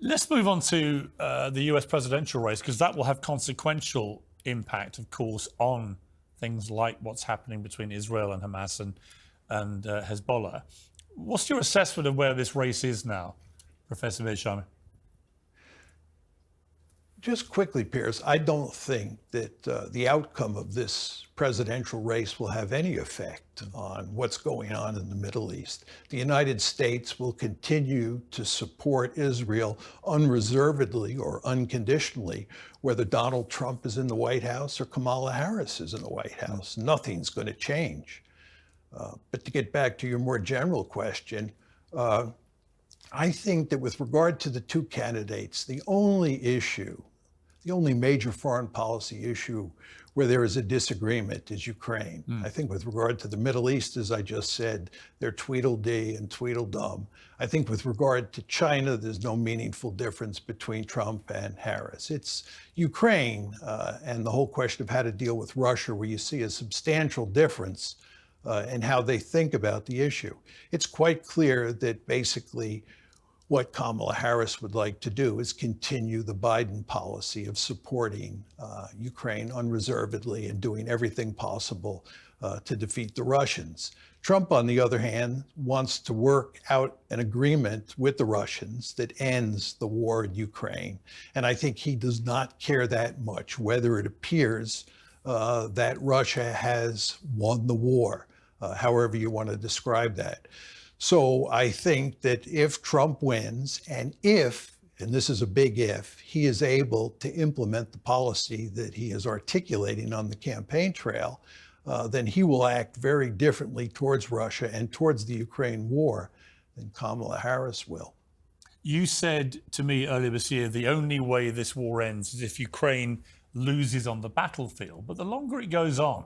Let's move on to the US presidential race, because that will have consequential impact, of course, on things like what's happening between Israel and Hamas and Hezbollah. What's your assessment of where this race is now, Professor Mearsheimer? Just quickly, Piers, I don't think that the outcome of this presidential race will have any effect on what's going on in the Middle East. The United States will continue to support Israel unreservedly or unconditionally, whether Donald Trump is in the White House or Kamala Harris is in the White House. Nothing's going to change. But to get back to your more general question, I think that with regard to the two candidates, the only major foreign policy issue where there is a disagreement is Ukraine. I think with regard to the Middle East, as I just said, they're Tweedledee and Tweedledum. I think with regard to China, there's no meaningful difference between Trump and Harris. It's Ukraine and the whole question of how to deal with Russia, where you see a substantial difference in how they think about the issue. It's quite clear that basically what Kamala Harris would like to do is continue the Biden policy of supporting Ukraine unreservedly and doing everything possible to defeat the Russians. Trump, on the other hand, wants to work out an agreement with the Russians that ends the war in Ukraine. And I think he does not care that much whether it appears that Russia has won the war, however you want to describe that. So I think that if Trump wins, and this is a big if, he is able to implement the policy that he is articulating on the campaign trail, then he will act very differently towards Russia and towards the Ukraine war than Kamala Harris will. You said to me earlier this year, the only way this war ends is if Ukraine loses on the battlefield. But the longer it goes on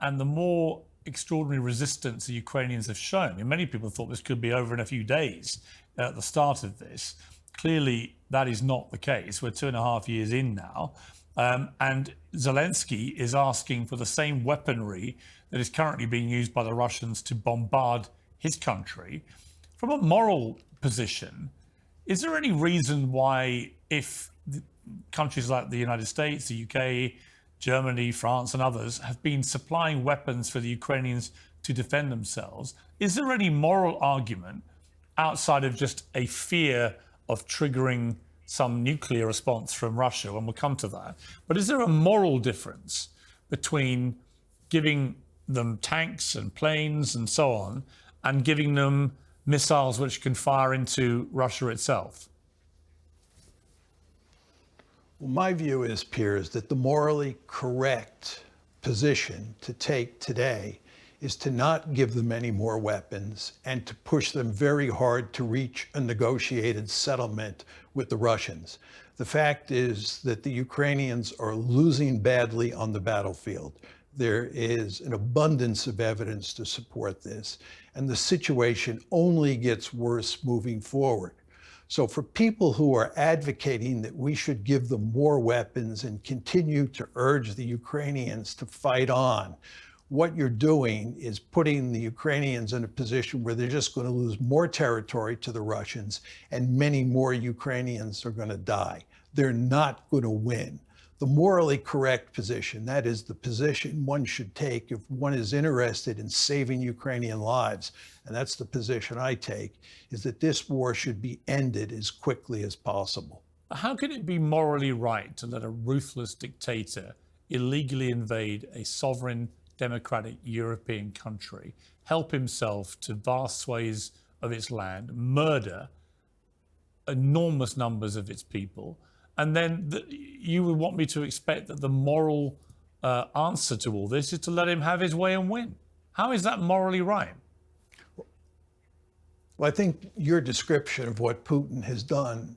and the more extraordinary resistance the Ukrainians have shown, I mean, many people thought this could be over in a few days at the start of this. Clearly, that is not the case. We're 2.5 years in now. And Zelensky is asking for the same weaponry that is currently being used by the Russians to bombard his country. From a moral position, is there any reason why, if countries like the United States, the UK, Germany, France and others have been supplying weapons for the Ukrainians to defend themselves, is there any moral argument outside of just a fear of triggering some nuclear response from Russia, and we'll come to that, but is there a moral difference between giving them tanks and planes and so on and giving them missiles which can fire into Russia itself? Well, my view is, Piers, that the morally correct position to take today is to not give them any more weapons and to push them very hard to reach a negotiated settlement with the Russians. The fact is that the Ukrainians are losing badly on the battlefield. There is an abundance of evidence to support this, and the situation only gets worse moving forward. So for people who are advocating that we should give them more weapons and continue to urge the Ukrainians to fight on, what you're doing is putting the Ukrainians in a position where they're just going to lose more territory to the Russians, and many more Ukrainians are going to die. They're not going to win. The morally correct position, that is the position one should take if one is interested in saving Ukrainian lives, and that's the position I take, is that this war should be ended as quickly as possible. How can it be morally right to let a ruthless dictator illegally invade a sovereign, democratic European country, help himself to vast swathes of its land, murder enormous numbers of its people, and then you would want me to expect that the moral answer to all this is to let him have his way and win? How is that morally right? Well, I think your description of what Putin has done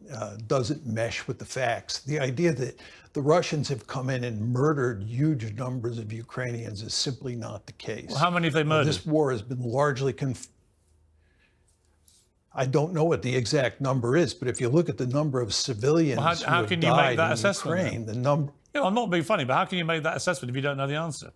doesn't mesh with the facts. The idea that the Russians have come in and murdered huge numbers of Ukrainians is simply not the case. Well, how many have they murdered? This war has been largely I don't know what the exact number is, but if you look at the number of civilians how who have can you died make that in assessment, Ukraine, the number... I'm not being funny, but how can you make that assessment if you don't know the answer?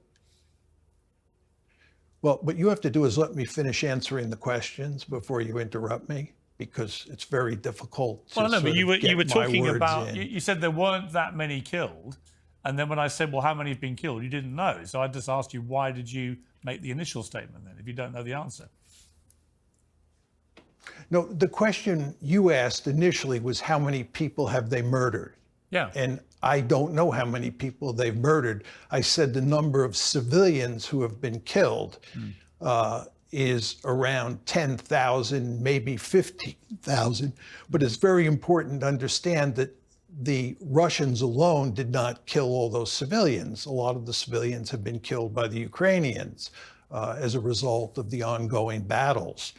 Well, what you have to do is let me finish answering the questions before you interrupt me. because it's very difficult to Well, no, but you were get my talking words about, in. you said there weren't that many killed. And then when I said, well, how many have been killed? You didn't know. So I just asked you, why did you make the initial statement then, if you don't know the answer? No, the question you asked initially was how many people have they murdered? Yeah. And I don't know how many people they've murdered. I said the number of civilians who have been killed is around 10,000, maybe 15,000. But it's very important to understand that the Russians alone did not kill all those civilians. A lot of the civilians have been killed by the Ukrainians as a result of the ongoing battles.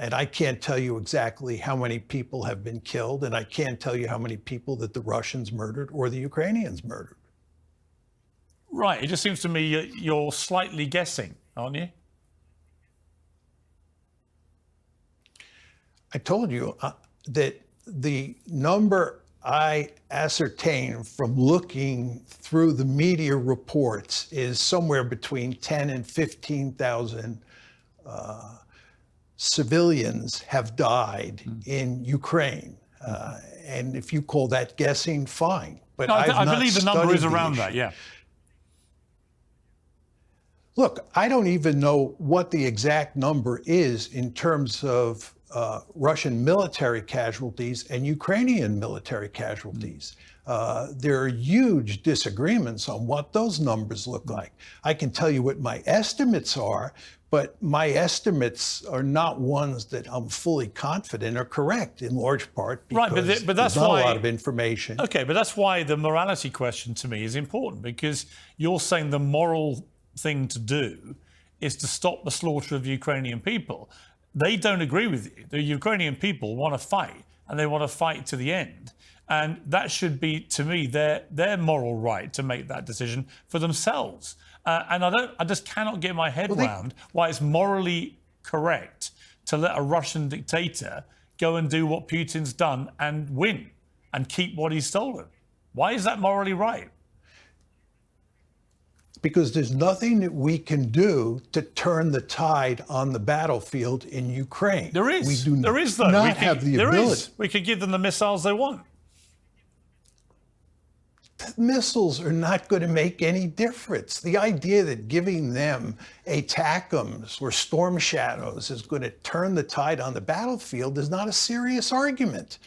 And I can't tell you exactly how many people have been killed, and I can't tell you how many people that the Russians murdered or the Ukrainians murdered. Right. It just seems to me you're slightly guessing, aren't you? I told you that the number I ascertained from looking through the media reports is somewhere between 10 and 15,000 civilians have died in Ukraine. And if you call that guessing, fine. But No, I believe the number is around that, yeah. Look, I don't even know what the exact number is in terms of Russian military casualties and Ukrainian military casualties. There are huge disagreements on what those numbers look like. I can tell you what my estimates are, but my estimates are not ones that I'm fully confident are correct, in large part because but that's there's not why, a lot of information. Okay, but that's why the morality question to me is important, because you're saying the moral thing to do is to stop the slaughter of Ukrainian people. They don't agree with you. The Ukrainian people want to fight, and they want to fight to the end. And that should be, to me, their moral right to make that decision for themselves. And I just cannot get my head around why it's morally correct to let a Russian dictator go and do what Putin's done and win and keep what he's stolen. Why is that morally right? Because there's nothing that we can do to turn the tide on the battlefield in Ukraine. There is. We do there is, though. not have the ability. We could give them the missiles they want. The missiles are not going to make any difference. The idea that giving them ATACMS or Storm Shadows is going to turn the tide on the battlefield is not a serious argument.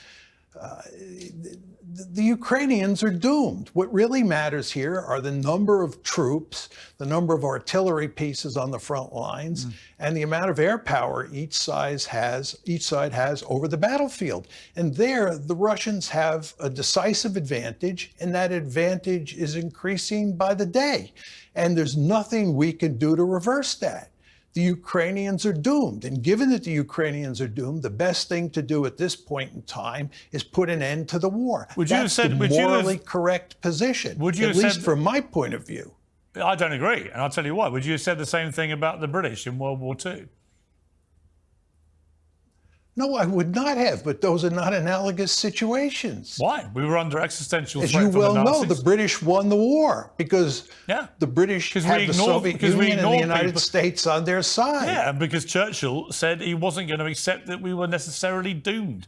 The Ukrainians are doomed. What really matters here are the number of troops, the number of artillery pieces on the front lines, and the amount of air power each side has over the battlefield. And there, the Russians have a decisive advantage, and that advantage is increasing by the day. And there's nothing we can do to reverse that. The Ukrainians are doomed. And given that the Ukrainians are doomed, the best thing to do at this point in time is put an end to the war. That's the morally correct position, at least from my point of view. I don't agree, and I'll tell you why. Would you have said the same thing about the British in World War II? No, I would not have, but those are not analogous situations. Why? We were under existential threat from the Nazis. As you well know, the British won the war because the British had the Soviet Union and the United States on their side. Yeah, and because Churchill said he wasn't going to accept that we were necessarily doomed.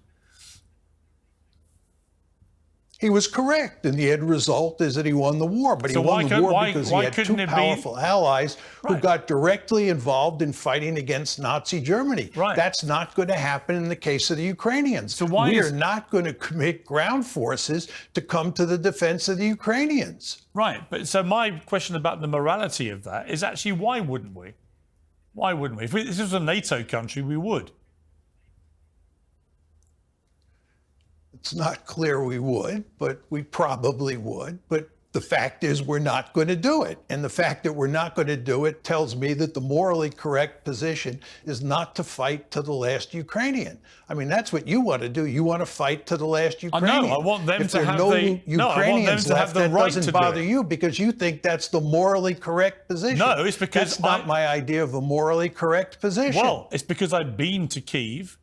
He was correct, and the end result is that he won the war. But he won the war because he had two powerful allies who got directly involved in fighting against Nazi Germany. That's not going to happen in the case of the Ukrainians. So we are not going to commit ground forces to come to the defense of the Ukrainians. Right, but so my question about the morality of that is actually, why wouldn't we? Why wouldn't we? If this was a NATO country, we would. It's not clear we would, but we probably would. But the fact is we're not going to do it. And the fact that we're not going to do it tells me that the morally correct position is not to fight to the last Ukrainian. I mean, that's what you want to do. You want to fight to the last Ukrainian. I want them to have Ukrainians left, that doesn't bother you because you think that's the morally correct position. No, it's because that's not my idea of a morally correct position. Well, it's because I've been to Kyiv,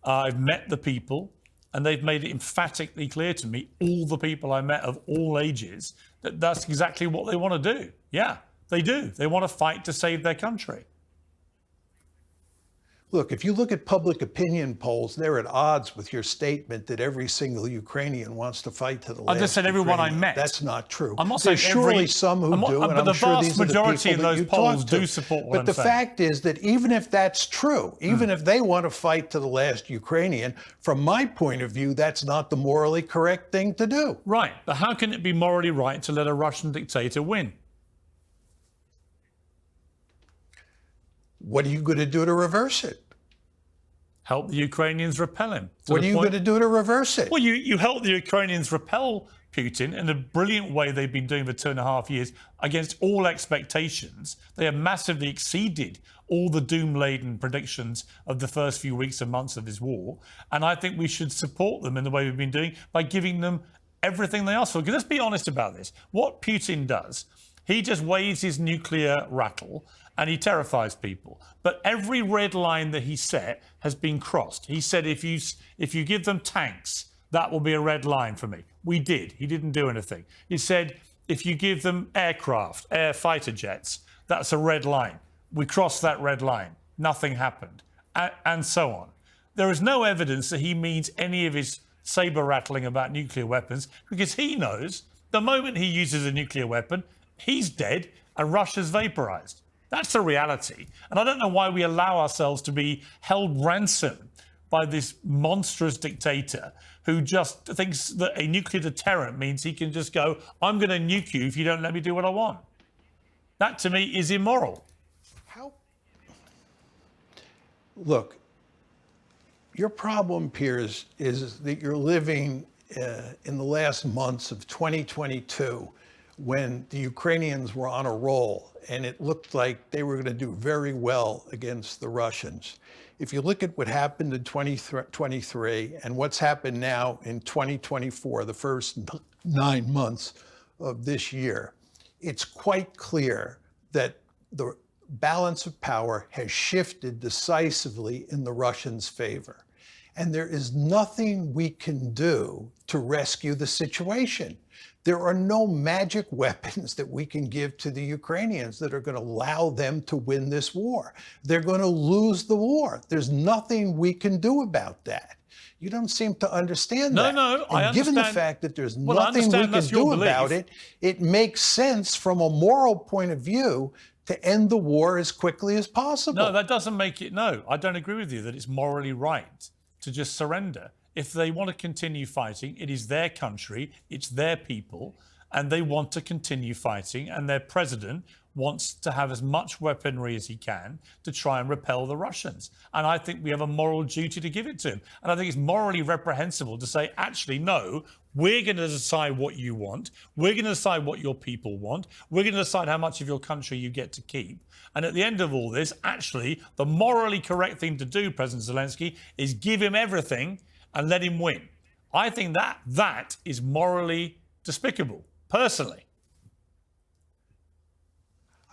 I've met the people, and they've made it emphatically clear to me, all the people I met of all ages, that that's exactly what they want to do. Yeah, they do. They want to fight to save their country. Look, if you look at public opinion polls, they're at odds with your statement that every single Ukrainian wants to fight to the last. I just said everyone I Ukrainian. met. That's not true. I'm not saying There's surely every, some who do, but and the I'm sure vast these are the majority people of that those you polls talk to. do support what But I'm the saying. fact is that even if that's true, even if they want to fight to the last Ukrainian, from my point of view, that's not the morally correct thing to do. Right, but how can it be morally right to let a Russian dictator win? What are you going to do to reverse it? Help the Ukrainians repel him. What are you going to do to reverse it? Well, you help the Ukrainians repel Putin in the brilliant way they've been doing for 2.5 years against all expectations. They have massively exceeded all the doom-laden predictions of the first few weeks and months of this war. And I think we should support them in the way we've been doing by giving them everything they ask for. Because let's be honest about this. What Putin does, he just waves his nuclear rattle and he terrifies people. But every red line that he set has been crossed. He said, if you give them tanks, that will be a red line for me. We did. He didn't do anything. He said, if you give them aircraft, air fighter jets, that's a red line. We crossed that red line. Nothing happened. And so on. There is no evidence that he means any of his saber rattling about nuclear weapons, because he knows the moment he uses a nuclear weapon, he's dead and Russia's vaporized. That's the reality. And I don't know why we allow ourselves to be held ransom by this monstrous dictator who just thinks that a nuclear deterrent means he can just go, I'm going to nuke you if you don't let me do what I want. That, to me, is immoral. How? Look, your problem, Piers, is that you're living in the last months of 2022 when the Ukrainians were on a roll and it looked like they were going to do very well against the Russians. If you look at what happened in 2023 and what's happened now in 2024, the first 9 months of this year, it's quite clear that the balance of power has shifted decisively in the Russians' favor. And there is nothing we can do to rescue the situation. There are no magic weapons that we can give to the Ukrainians that are going to allow them to win this war. They're going to lose the war. There's nothing we can do about that. You don't seem to understand that. No, I understand. Given the fact that there's nothing we can do about it, it makes sense from a moral point of view to end the war as quickly as possible. No, that doesn't make it. No, I don't agree with you that it's morally right to just surrender. If they want to continue fighting, it is their country, it's their people, and they want to continue fighting, and their president wants to have as much weaponry as he can to try and repel the Russians. And I think we have a moral duty to give it to him. And I think it's morally reprehensible to say, actually, no, we're going to decide what you want. We're going to decide what your people want. We're going to decide how much of your country you get to keep. And at the end of all this, actually, the morally correct thing to do, President Zelensky, is give him everything and let him win. I think that is morally despicable, personally.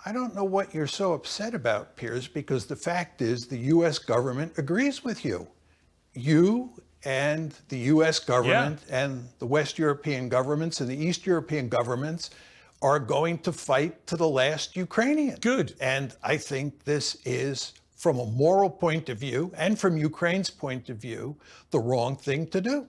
I don't know what you're so upset about, Piers, because the fact is the U.S. government agrees with you. You and the U.S. government and the West European governments and the East European governments are going to fight to the last Ukrainian. Good. And I think this is, from a moral point of view and from Ukraine's point of view, the wrong thing to do.